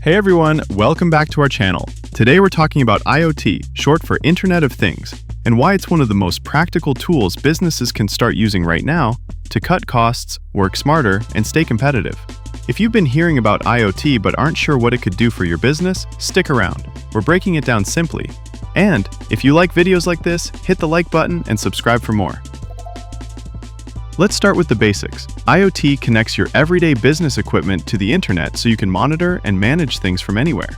Hey everyone, welcome back to our channel. Today we're talking about IoT, short for Internet of Things, and why it's one of the most practical tools businesses can start using right now to cut costs, work smarter, and stay competitive. If you've been hearing about IoT but aren't sure what it could do for your business, stick around. We're breaking it down simply. And if you like videos like this, hit the like button and subscribe for more. Let's start with the basics. IoT connects your everyday business equipment to the internet so you can monitor and manage things from anywhere.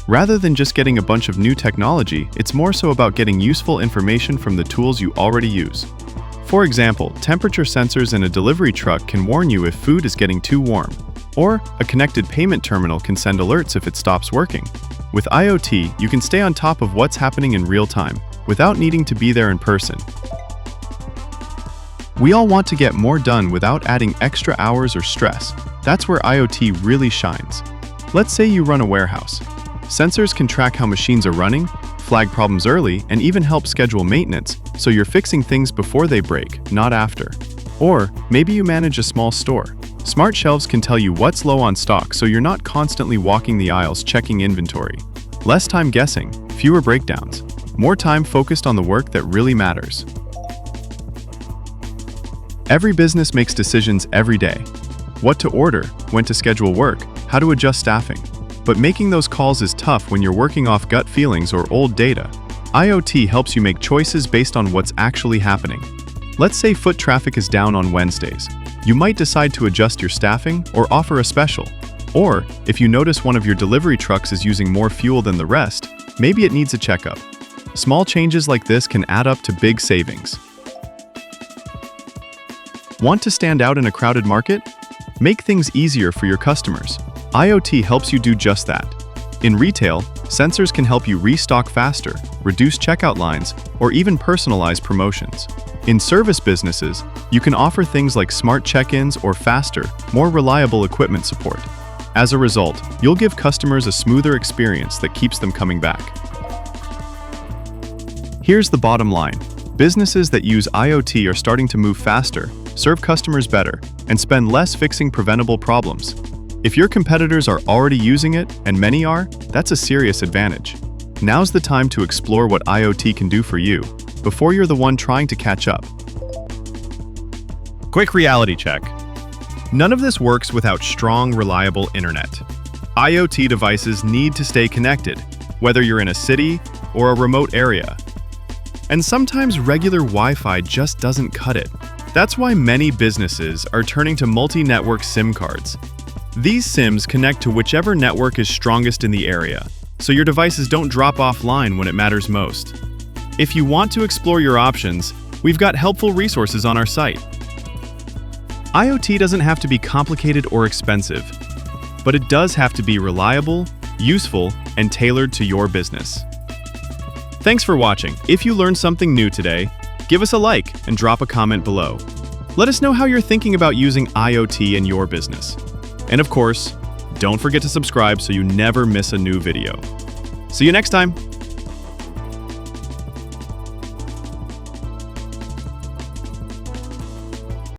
Rather than just getting a bunch of new technology, it's more so about getting useful information from the tools you already use. For example, temperature sensors in a delivery truck can warn you if food is getting too warm, or a connected payment terminal can send alerts if it stops working. With IoT, you can stay on top of what's happening in real time, without needing to be there in person. We all want to get more done without adding extra hours or stress. That's where IoT really shines. Let's say you run a warehouse. Sensors can track how machines are running, flag problems early, and even help schedule maintenance, so you're fixing things before they break, not after. Or maybe you manage a small store. Smart shelves can tell you what's low on stock so you're not constantly walking the aisles checking inventory. Less time guessing, fewer breakdowns, more time focused on the work that really matters. Every business makes decisions every day. What to order, when to schedule work, how to adjust staffing. But making those calls is tough when you're working off gut feelings or old data. IoT helps you make choices based on what's actually happening. Let's say foot traffic is down on Wednesdays. You might decide to adjust your staffing or offer a special. Or, if you notice one of your delivery trucks is using more fuel than the rest, maybe it needs a checkup. Small changes like this can add up to big savings. Want to stand out in a crowded market? Make things easier for your customers. IoT helps you do just that. In retail, sensors can help you restock faster, reduce checkout lines, or even personalize promotions. In service businesses, you can offer things like smart check-ins or faster, more reliable equipment support. As a result, you'll give customers a smoother experience that keeps them coming back. Here's the bottom line. Businesses that use IoT are starting to move faster, serve customers better, and spend less fixing preventable problems. If your competitors are already using it, and many are, that's a serious advantage. Now's the time to explore what IoT can do for you, before you're the one trying to catch up. Quick reality check. None of this works without strong, reliable internet. IoT devices need to stay connected, whether you're in a city or a remote area. And sometimes regular Wi-Fi just doesn't cut it. That's why many businesses are turning to multi-network SIM cards. These SIMs connect to whichever network is strongest in the area, so your devices don't drop offline when it matters most. If you want to explore your options, we've got helpful resources on our site. IoT doesn't have to be complicated or expensive, but it does have to be reliable, useful, and tailored to your business. Thanks for watching. If you learned something new today, give us a like and drop a comment below. Let us know how you're thinking about using IoT in your business. And of course, don't forget to subscribe so you never miss a new video. See you next time!